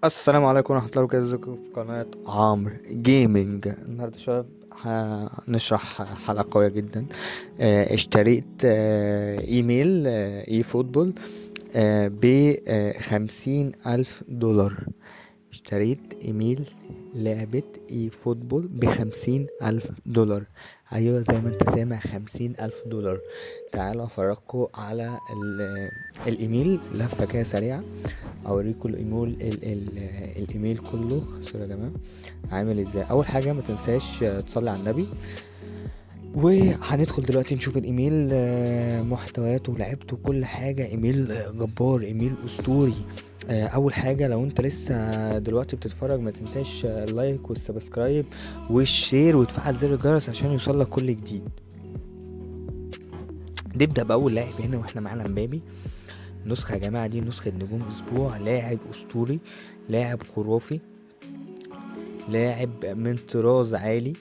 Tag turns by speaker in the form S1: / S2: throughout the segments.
S1: السلام عليكم ورحمة الله وبركاته. ازيكم في قناة عمرو جيمنج. النهاردة يا شباب هنشرح حلقة قوية جدا. اشتريت ايميل اي فوتبول ب50,000 دولار. اشتريت ايميل لعبة اي فوتبول ب50,000 دولار. ايوه زي ما انت سامع، 50,000 دولار. تعالوا افرجكم على الايميل لفة كده سريعة. اوريكم الايميل الايميل كله. سوري يا جماعه، عامل ازاي. اول حاجه ما تنساش تصلي على النبي. وهندخل دلوقتي نشوف الايميل، محتوياته ولعبته كل حاجه. ايميل جبار، ايميل اسطوري. اول حاجه، لو انت لسه دلوقتي بتتفرج ما تنساش اللايك والسبسكرايب والشير وتفعل زر الجرس عشان يوصلك كل جديد. نبدا باول لاعب هنا واحنا معانا مبابي. نسخة يا جماعة، دي نسخة نجوم اسبوع. لاعب اسطوري، لاعب خرافي، لاعب من طراز عالي.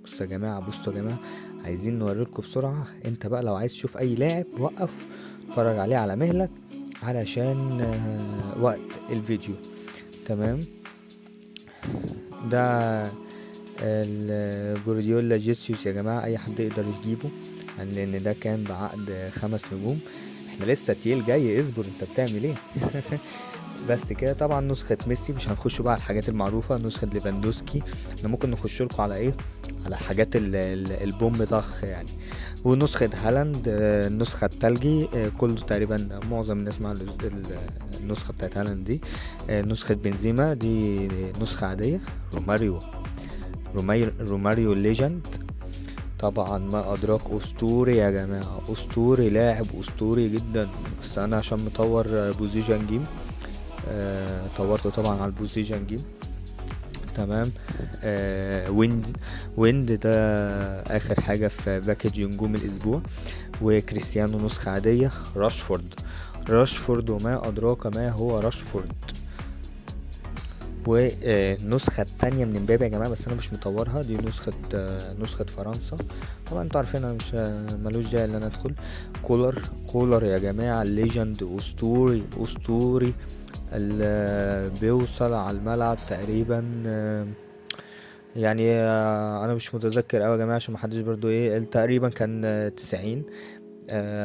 S1: بصوا يا جماعة، بصوا يا جماعة، عايزين نوريلكم بسرعة. انت بقى لو عايز تشوف اي لاعب وقف اتفرج عليه على مهلك علشان وقت الفيديو. تمام. ده الجورديولا جيسيوس يا جماعة، اي حد يقدر يجيبه لان ده كان بعقد 5 نجوم. احنا لسه تيل جاي، اصبر انت بتعمل ايه. بس كده. طبعا نسخة ميسي مش هنخش بقى على الحاجات المعروفة. نسخة ليفاندوسكي احنا ممكن نخش لكم على ايه، على حاجات البوم طخ يعني. ونسخة هالاند، النسخة التلجي. كله تقريبا معظم الناس مع النسخة بتاعت هالاند دي. نسخة بنزيما دي نسخة عادية. روماريو، روماريو ليجند. طبعا ما ادراك، اسطوري يا جماعة، اسطوري، لاعب اسطوري جدا. بس انا عشان مطور بوزيشن جيم طورته طبعا على البوزيشن جيم. تمام. ويند ده اخر حاجة في باكج نجوم الاسبوع. وكريستيانو نسخة عادية. راشفورد وما ادراك ما هو راشفورد. والنسخة التانية من امبابي يا جماعة، بس انا مش مطورها. دي نسخة فرنسا. طبعا انتوا عارفين انا مش ملوش داعي ان انا ادخل. كولر يا جماعة، ليجند، اسطوري. بيوصل على الملعب تقريبا، يعني انا مش متذكر اوي يا جماعة عشان محدش برضو ايه. تقريبا كان 90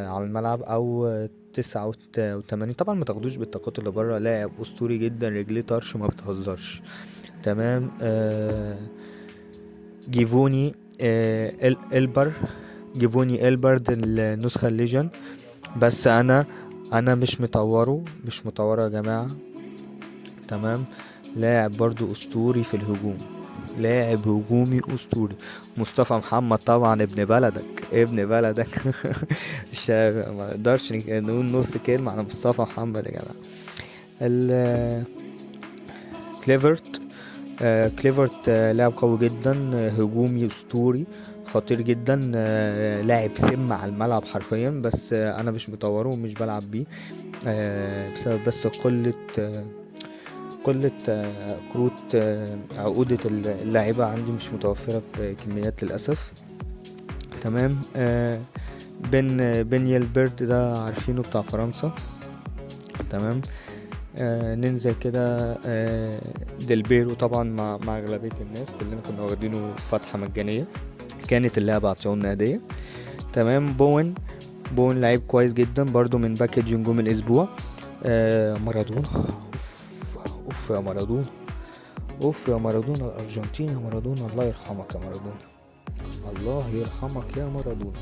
S1: على الملعب، او 89. طبعا ما تاخدوش بالطاقات اللي بره. لاعب اسطوري جدا، رجليه طرش ما بتهزرش. تمام. جيفوني البر. جيفوني البرد النسخة الليجن. بس انا مش مطوره يا جماعة. تمام. لاعب برضو اسطوري في الهجوم، لاعب هجومي اسطوري. مصطفى محمد طبعا، ابن بلدك. مش ما نقدرش نقول نص كلمة على مصطفى محمد يا جماعة. كليفرت. كليفرت لاعب قوي جدا، هجومي اسطوري، خطير جدا. لاعب سم على الملعب حرفيا. بس انا مش مطوره ومش بلعب بيه بسبب بس قلة كروت عقودة اللاعيبة عندي مش متوفرة بكميات للأسف. تمام. بن يلبرد ده عارفينه بتاع فرنسا. تمام. ننزل كده. ديلبيرو طبعا مع أغلبية الناس، كلنا كنا واخدينه فتحة مجانية، كانت اللعبة عطيهولنا هدية. تمام. بون لعيب كويس جدا برضو من باكج نجوم الأسبوع. مارادونا. اوف يا مارادونا، اوف يا مارادونا الارجنتيني. يا مارادونا الله يرحمك يا مارادونا، الله يرحمك يا مارادونا.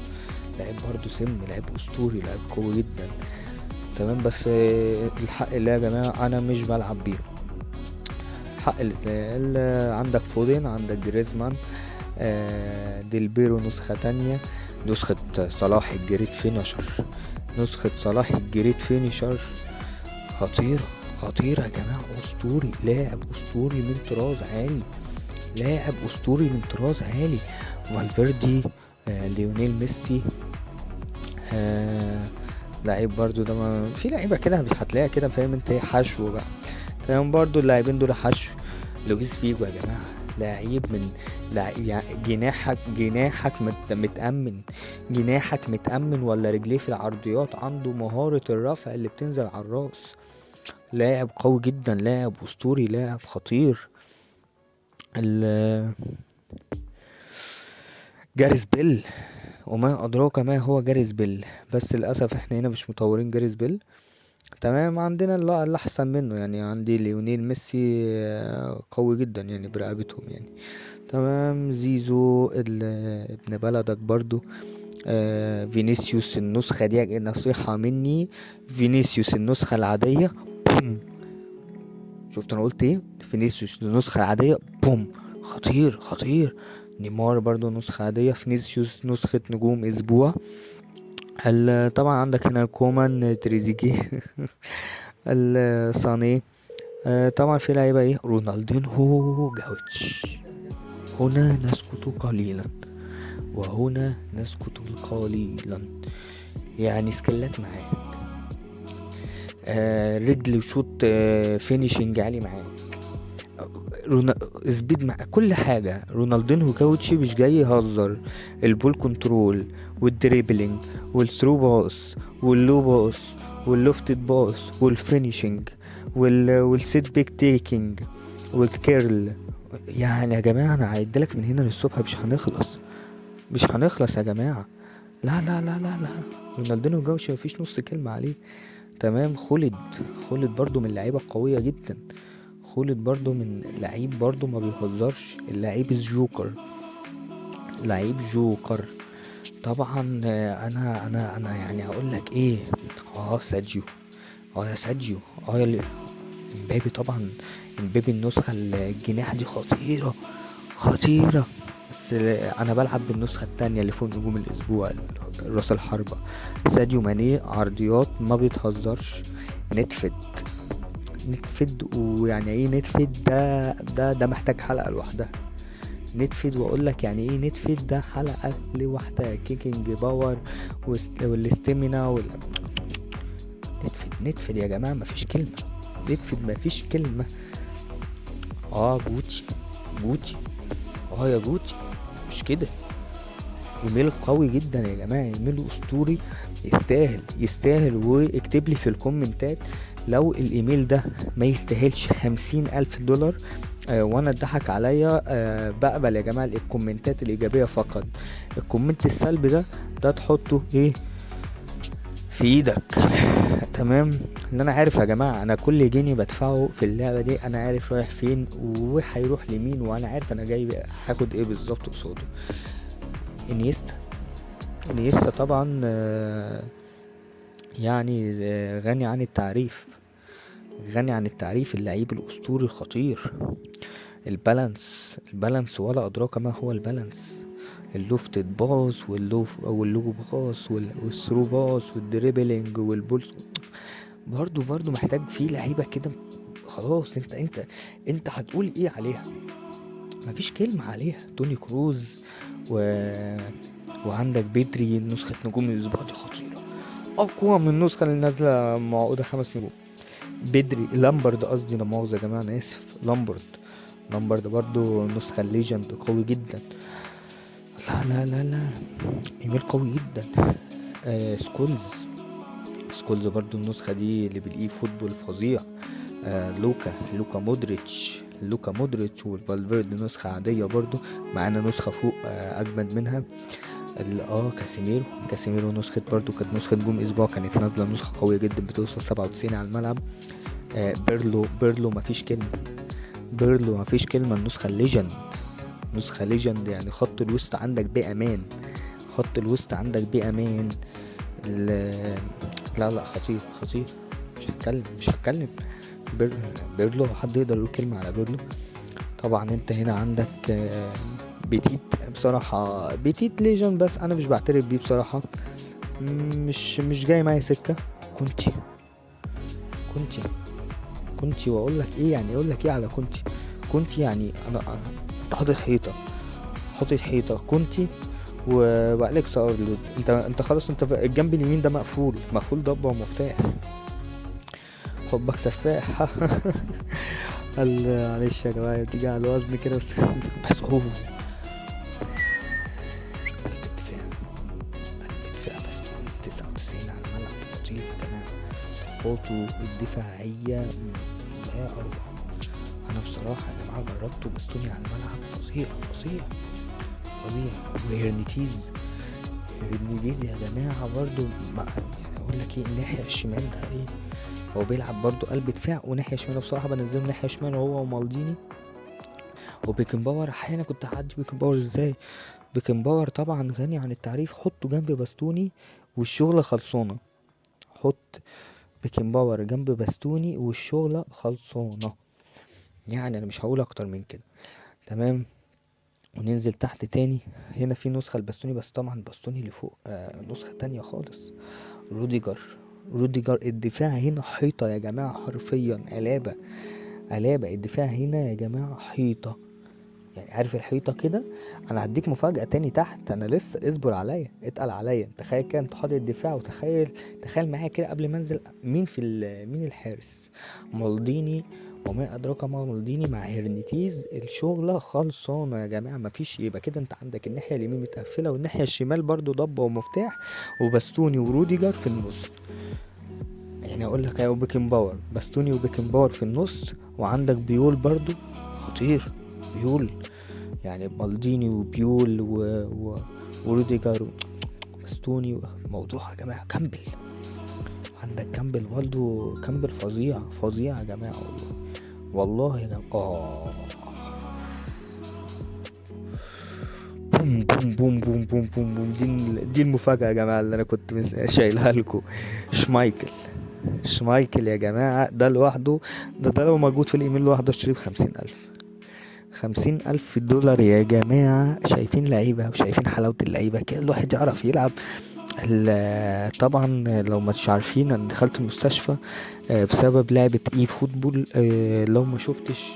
S1: لعيب برضو سم، لعيب اسطوري، لعيب قوي جدا. تمام. بس الحق اللي يا جماعه انا مش بلعب بيه. حق عندك فودين، عندك جريزمان. ديلبيرو نسخة تانية. نسخة صلاح الجريت فينيشر. نسخة صلاح الجريت فينيشر خطيرة، خطيرة يا جماعة. اسطوري، لاعب اسطوري من طراز عالي، لاعب اسطوري من طراز عالي. فالفيردي. ليونيل ميسي. لعيب برضو ده في لعيبه كده هتلاقيها كده، فاهم انت، حشو بقى. تمام. برضو اللاعبين دول حشو. لويس فيجو يا جماعه، لعيب من يعني جناحك متأمن. جناحك متأمن ولا رجليه في العرضيات، عنده مهارة الرفع اللي بتنزل على الراس. لاعب قوي جدا، لاعب اسطوري، لاعب خطير. جاريث بيل، وما ادراك ما هو جاريث بيل. بس للاسف احنا هنا مش مطورين جاريث بيل. تمام، عندنا اللي احسن منه يعني، عندي ليونيل ميسي قوي جدا يعني برقبتهم يعني. تمام، زيزو ابن بلدك برضو. فينيسيوس النسخة دي نصيحة مني، فينيسيوس النسخة العادية بوم. شفت انا قلت ايه؟ فينيسيوس النسخة العادية بوم، خطير خطير. نيمار برضو نسخة عادية، فينيسيوس نسخة نجوم اسبوع. طبعا عندك هنا كومان، تريزيجيه صاني. طبعا في لعيبة ايه، رونالدينهو، جاوتش. هنا نسكت قليلا، وهنا نسكت قليلا. يعني سكلات معاك، رجل وشوط، فينيشنج عالي معاك، سبيد مع كل حاجة. رونالدينهو كاوتشي مش جاي يهزر. البول كنترول والدريبلينج والثرو باس واللو باس واللوفتد باس والفينيشنج والسيت بيك تيكينج والكيرل. يعني يا جماعة انا هعدلك من هنا للصبح، مش هنخلص، مش هنخلص يا جماعة. لا لا لا لا لا، رونالدينو جوش مفيش نص كلمة عليه. تمام، خلد برضو من اللعيبة القوية جدا. خلد برضو من لعيب برضو ما بيهزرش، اللعيب الجوكر، لعيب جوكر. طبعا انا يعني هقول لك ايه. ساديو، يا ساديو، يا امبابي طبعا. امبابي النسخة الجناح دي خطيرة خطيرة. بس انا بلعب بالنسخة التانية اللي فوق نجوم الاسبوع، راس الحربة ساديو ماني. عرضيات ما بيتهزرش، نتفد ويعني ايه نتفد ده محتاج حلقة لوحدها. نتفد واقول لك يعني ايه نتفد، ده حلقة لوحدها. كيكينج باور والاستيمينا نتفد يا جماعة مفيش كلمة، نتفد مفيش كلمة. جوتشي يا جوتشي، مش كده؟ ايميل قوي جدا يا جماعة، ايميل اسطوري، يستاهل. واكتب لي في الكومنتات لو الايميل ده ما يستاهلش 50,000 دولار، وانا اتضحك عليا. بقبل يا جماعة الكومنتات الايجابية فقط. الكومنت السلبي ده تحطه ايه في ايدك. تمام، اللي انا عارف يا جماعة، انا كل جنيه بدفعه في اللعبة دي انا عارف رايح فين وهيروح لمين، وانا عارف انا جاي هاخد ايه بالظبط قصاده. انيستا طبعا، يعني غني عن التعريف، اللعيب الاسطوري الخطير. البالانس ولا ادراك ما هو البالانس. اللوفتد باص واللو باص والثرو باص والدريبلينج والبولس. برضو محتاج فيه لعيبه كده. خلاص انت هتقول ايه عليها؟ مفيش كلمه عليها. توني كروز وعندك بدري، نسخه نجوم الاسبوع دي خطيره، اقوى من النسخه اللي نازله معقوده 5 نجوم. بدري، لامبرد قصدي، لا مؤاخذه يا جماعه انا اسف. لامبرد برضو نسخه الليجند قوي جدا. لا لا لا لا، ايميل قوي جدا. سكولز برضو النسخة دي اللي بالاي فوتبول فظيع. لوكا مودريتش والفالفيردي نسخة عادية برضو. معانا نسخة فوق اجمد منها. كاسيميرو نسخة برضو كانت نسخة نجوم اسبوع، كانت نازلة نسخة قوية جدا بتوصل 97 على الملعب. بيرلو مفيش كلمة. النسخة الليجند يعني خط الوسط عندك بأمان. لا خطير. مش هتكلم. بيرلو، حد يقدر يقول كلمة على بيرلو؟ طبعا انت هنا عندك بيتيت. بصراحة بيتيت ليجند، بس انا مش بعترف بيه بصراحة. مش جاي معايا سكة. كنتي واقول لك ايه يعني، اقول لك ايه على كنتي يعني انا انت حاطط حيطة كنتي واليكس ارلود. انت خلاص، انت الجنب اليمين ده مقفول ضبة ومفتاح. حبك سفاح. معلش يا جماعة، بتيجي على الوزن كده بس. قلب الدفاع بس 99 على الملعب، خطير يا جماعة. تصرفاته الدفاعية لا أروع. أنا بصراحة يا جماعة جربته باستوني على الملعب فظيع فظيع فظيع. وهيرنيتيز يا جماعة برضو يعني أقول لك إيه، الناحية الشمال ده إيه، هو بيلعب برضو قلب دفاع وناحية شمال. بصراحة بنزله ناحية شمال هو ومالديني وبيكن باور. أحيانا كنت هعدي بيكن باور إزاي؟ بيكن باور طبعا غني عن التعريف، حطه جنب باستوني والشغلة خلصانة. حط بيكن باور جنب باستوني والشغلة خلصانة، يعني أنا مش هقول أكتر من كده. تمام. وننزل تحت تاني، هنا في نسخة الباستوني، بس طبعا باستوني اللي فوق نسخة تانية خالص. روديجر الدفاع هنا حيطة يا جماعة، حرفيا قلابة الدفاع هنا يا جماعة حيطة. يعني عارف الحيطة كده. انا هديك مفاجأة تاني تحت، انا لسه اصبر عليا، اتقل عليا. تخيل كده انت حاطط الدفاع، وتخيل معايا كده قبل ما انزل مين مين الحارس؟ مالديني، وما ادراك ما مالديني مع هيرنيتيز. الشغلة خلصانة يا جماعة، مفيش. يبقى كده انت عندك الناحية اليمين متقفلة والناحية الشمال برضو ضبة ومفتاح، وباستوني وروديجر في النص. يعني اقول لك اهو بيكن باور، باستوني وبيكن باور في النص، وعندك بيول برضو خطير. بيول يعني مالديني وبيول وروديجر وباستوني. موضوع يا جماعة كامبل، عندك كامبل برضو، كامبل فظيع يا جماعة والله يا جماعة. بوم بوم بوم بوم بوم بوم بوم. دي المفاجأة يا جماعة اللي انا كنت شايلها لكم. شمايكل يا جماعة ده لوحده، ده لو موجود في الايميل لوحده اشتريه $50,000 يا جماعة. شايفين لعيبة وشايفين حلاوة اللعيبة كده، الواحد يعرف يلعب. طبعا لو ما مش عارفين، انا دخلت المستشفى بسبب لعبة اي فوتبول. لو ما شفتش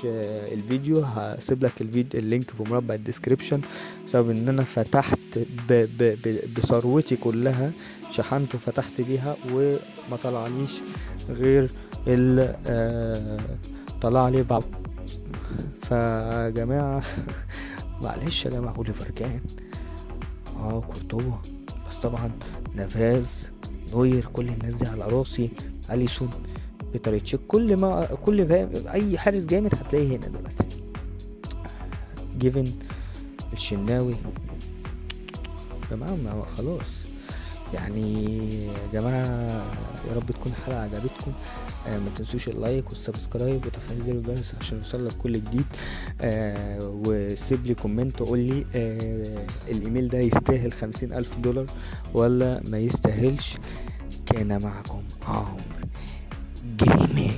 S1: الفيديو هسيب لك اللينك في مربع الديسكريبشن. بسبب ان انا فتحت بثروتي كلها، شحنت وفتحت بيها وما طلعليش غير طلع لي بعض. فجماعة معلش يا جماعة، اوليفر كان كورتوا، بس طبعا نافاز، نوير، كل الناس دي على راسي. اليسون، بيتريتشيك، كل اي حارس جامد هتلاقيه هنا دلوقتي. جيفن، الشناوي يا جماعة خلاص يعني. يا جماعة يا رب تكون الحلقة عجبتكم. ما تنسوش اللايك والسبسكرايب وتفعيل زر الجرس عشان يوصلك كل جديد. وسيب لي كومنت وقول لي الايميل ده يستاهل $50,000 ولا ما يستاهلش. كان معكم عمرو جيمنج.